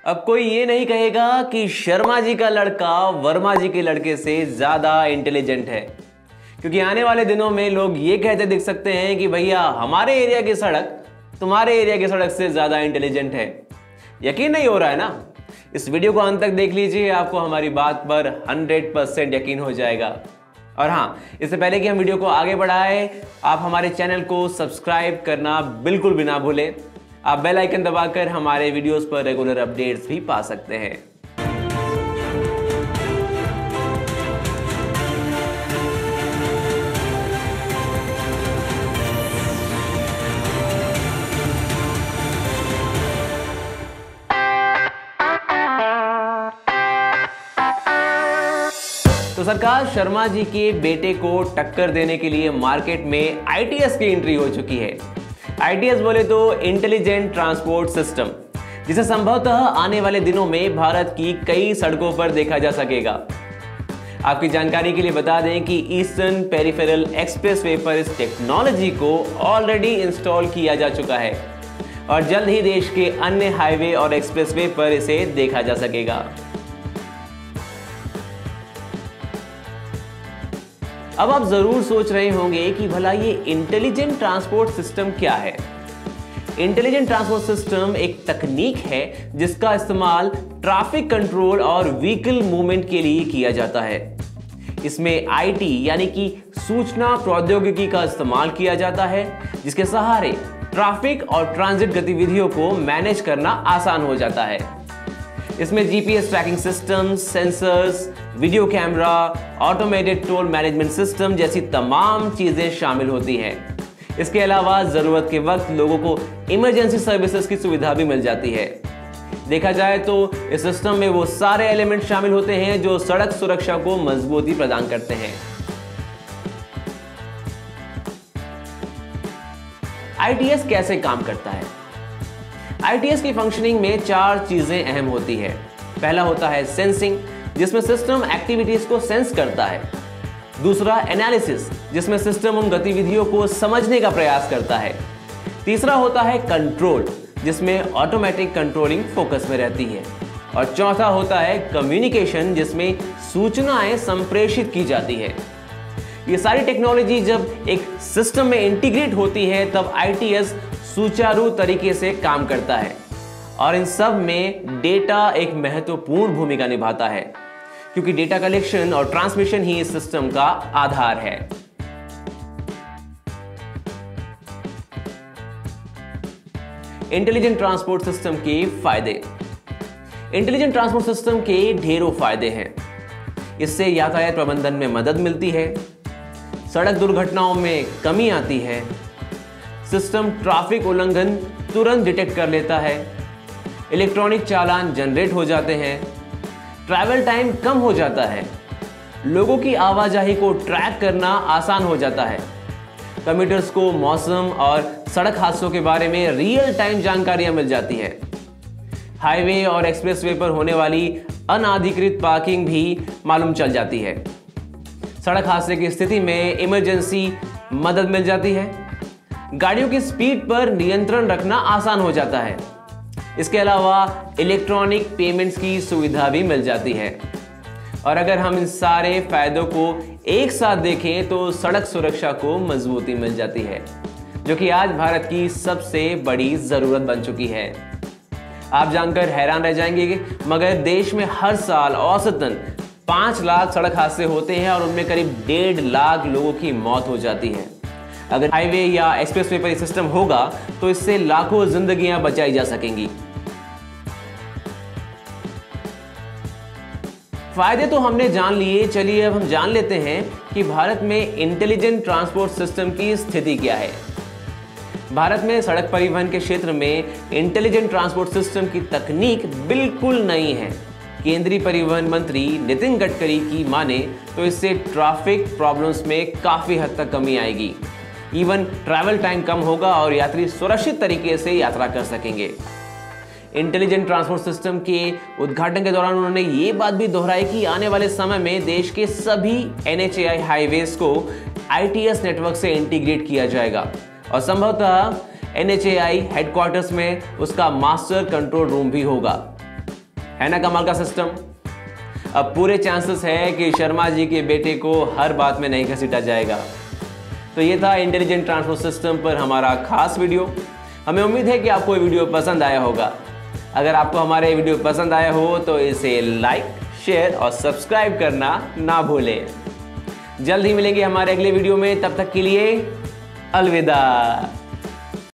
अब कोई ये नहीं कहेगा कि शर्मा जी का लड़का वर्मा जी के लड़के से ज्यादा इंटेलिजेंट है, क्योंकि आने वाले दिनों में लोग ये कहते दिख सकते हैं कि भैया हमारे एरिया की सड़क तुम्हारे एरिया की सड़क से ज्यादा इंटेलिजेंट है। यकीन नहीं हो रहा है ना? इस वीडियो को अंत तक देख लीजिए, आपको हमारी बात पर 100% यकीन हो जाएगा। और हाँ, इससे पहले कि हम वीडियो को आगे बढ़ाएं, आप हमारे चैनल को सब्सक्राइब करना बिल्कुल भी ना भूलें। आप बेल आइकन दबाकर हमारे वीडियोस पर रेगुलर अपडेट्स भी पा सकते हैं। तो सरकार शर्मा जी के बेटे को टक्कर देने के लिए मार्केट में ITS की एंट्री हो चुकी है। ITS बोले तो इंटेलिजेंट ट्रांसपोर्ट सिस्टम, जिसे संभवतः आने वाले दिनों में भारत की कई सड़कों पर देखा जा सकेगा। आपकी जानकारी के लिए बता दें कि ईस्टर्न पेरिफेरल एक्सप्रेसवे पर इस टेक्नोलॉजी को ऑलरेडी इंस्टॉल किया जा चुका है और जल्द ही देश के अन्य हाईवे और एक्सप्रेसवे पर इसे देखा जा सकेगा। अब आप जरूर सोच रहे होंगे कि भला ये इंटेलिजेंट ट्रांसपोर्ट सिस्टम क्या है। इंटेलिजेंट ट्रांसपोर्ट सिस्टम एक तकनीक है जिसका इस्तेमाल ट्रैफिक कंट्रोल और व्हीकल मूवमेंट के लिए किया जाता है। इसमें IT यानी कि सूचना प्रौद्योगिकी का इस्तेमाल किया जाता है, जिसके सहारे ट्रैफिक और ट्रांजिट गतिविधियों को मैनेज करना आसान हो जाता है। इसमें GPS tracking system, sensors, video camera, automated toll management system जैसी तमाम चीजें शामिल होती हैं। इसके अलावा जरूरत के वक्त लोगों को इमरजेंसी सर्विसेज की सुविधा भी मिल जाती है। देखा जाए तो इस सिस्टम में वो सारे एलिमेंट शामिल होते हैं जो सड़क सुरक्षा को मजबूती प्रदान करते हैं। ITS कैसे काम करता है? ITS की फंक्शनिंग में 4 चीजें अहम होती है। पहला होता है सेंसिंग, जिसमें सिस्टम एक्टिविटीज को सेंस करता है। दूसरा एनालिसिस, जिसमें सिस्टम उन गतिविधियों को समझने का प्रयास करता है। तीसरा होता है कंट्रोल, जिसमें ऑटोमेटिक कंट्रोलिंग फोकस में रहती है। और चौथा होता है कम्युनिकेशन, जिसमें सूचनाएं संप्रेषित की जाती है। ये सारी टेक्नोलॉजी जब एक सिस्टम में इंटीग्रेट होती है तब ITS सुचारू तरीके से काम करता है और इन सब में डेटा एक महत्वपूर्ण भूमिका निभाता है, क्योंकि डेटा कलेक्शन और ट्रांसमिशन ही इस सिस्टम का आधार है। इंटेलिजेंट ट्रांसपोर्ट सिस्टम के फायदे। इंटेलिजेंट ट्रांसपोर्ट सिस्टम के ढेरों फायदे हैं। इससे यातायात प्रबंधन में मदद मिलती है, सड़क दुर्घटनाओं में कमी आती है, सिस्टम ट्रैफिक उल्लंघन तुरंत डिटेक्ट कर लेता है, इलेक्ट्रॉनिक चालान जनरेट हो जाते हैं, ट्रैवल टाइम कम हो जाता है, लोगों की आवाजाही को ट्रैक करना आसान हो जाता है, कम्यूटर्स को मौसम और सड़क हादसों के बारे में रियल टाइम जानकारियां मिल जाती है, हाईवे और एक्सप्रेसवे पर होने वाली अनाधिकृत पार्किंग भी मालूम चल जाती है, सड़क हादसे की स्थिति में इमरजेंसी मदद मिल जाती है, गाड़ियों की स्पीड पर नियंत्रण रखना आसान हो जाता है। इसके अलावा इलेक्ट्रॉनिक पेमेंट्स की सुविधा भी मिल जाती है। और अगर हम इन सारे फायदों को एक साथ देखें तो सड़क सुरक्षा को मजबूती मिल जाती है, जो कि आज भारत की सबसे बड़ी जरूरत बन चुकी है। आप जानकर हैरान रह जाएंगे, मगर देश में हर साल औसतन 5 लाख सड़क हादसे होते हैं और उनमें करीब 1.5 लाख लोगों की मौत हो जाती है। अगर हाईवे या एक्सप्रेसवे पर सिस्टम होगा तो इससे लाखों जिंदगियां बचाई जा सकेंगी। फायदे तो हमने जान लिए, चलिए अब हम जान लेते हैं कि भारत में इंटेलिजेंट ट्रांसपोर्ट सिस्टम की स्थिति क्या है। भारत में सड़क परिवहन के क्षेत्र में इंटेलिजेंट ट्रांसपोर्ट सिस्टम की तकनीक बिल्कुल नई है। केंद्रीय परिवहन मंत्री नितिन गडकरी की माने तो इससे ट्रैफिक प्रॉब्लम्स में काफी हद तक कमी आएगी। इवन ट्रैवल टाइम कम होगा और यात्री सुरक्षित तरीके से यात्रा कर सकेंगे। इंटेलिजेंट ट्रांसपोर्ट सिस्टम के उद्घाटन के दौरान उन्होंने ये बात भी दोहराई कि आने वाले समय में देश के सभी NHAI हाईवेज को ITS नेटवर्क से इंटीग्रेट किया जाएगा और संभवतः NHAI हेडक्वार्टर्स में उसका मास्टर कंट्रोल रूम भी होगा। है ना कमाल का सिस्टम। अब पूरे चांसेस है कि शर्मा जी के बेटे को हर बात में नहीं घसीटा जाएगा। तो ये था इंटेलिजेंट ट्रांसपोर्ट सिस्टम पर हमारा खास वीडियो। हमें उम्मीद है कि आपको ये वीडियो पसंद आया होगा। अगर आपको हमारे वीडियो पसंद आया हो तो इसे लाइक, शेयर और सब्सक्राइब करना ना भूलें। जल्द ही मिलेंगे हमारे अगले वीडियो में, तब तक के लिए अलविदा।